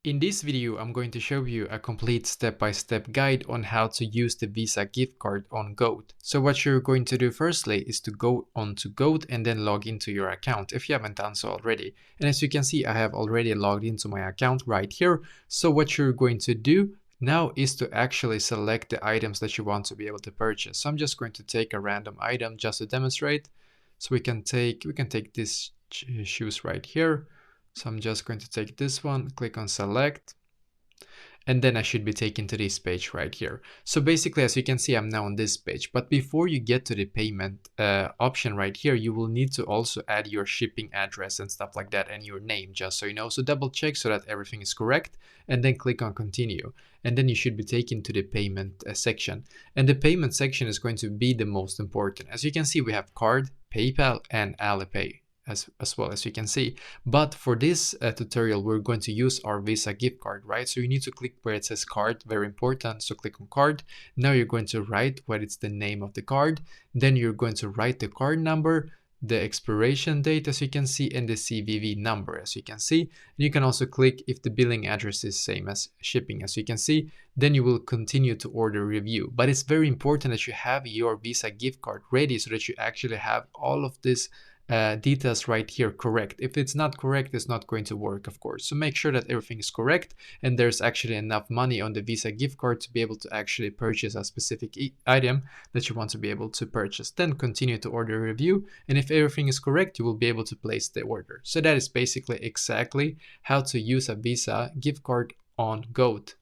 In this video, I'm going to show you a complete step-by-step guide on how to use the Visa gift card on Goat. So what you're going to do firstly is to go onto Goat and then log into your account if you haven't done so already. And as you can see, I have already logged into my account right here. So what you're going to do now is to actually select the items that you want to be able to purchase. So I'm just going to take a random item just to demonstrate. So we can take this shoes right here. So I'm just going to take this one, click on select, and then I should be taken to this page right here. So basically, as you can see, I'm now on this page. But before you get to the payment option right here, you will need to also add your shipping address and stuff like that and your name, just so you know. So double check so that everything is correct and then click on continue. And then you should be taken to the payment section. And the payment section is going to be the most important. As you can see, we have card, PayPal, and Alipay. As well, as you can see. But for this tutorial, we're going to use our Visa gift card, right? So you need to click where it says card, very important. So click on card. Now you're going to write what is the name of the card. Then you're going to write the card number, the expiration date, as you can see, and the CVV number, as you can see. And you can also click if the billing address is same as shipping, as you can see. Then you will continue to order review. But it's very important that you have your Visa gift card ready so that you actually have all of this details right here correct. If it's not correct, it's not going to work, of course. So make sure that everything is correct and there's actually enough money on the Visa gift card to be able to actually purchase a specific item that you want to be able to purchase. Then continue to order review, and if everything is correct, you will be able to place the order. So that is basically exactly how to use a Visa gift card on Goat.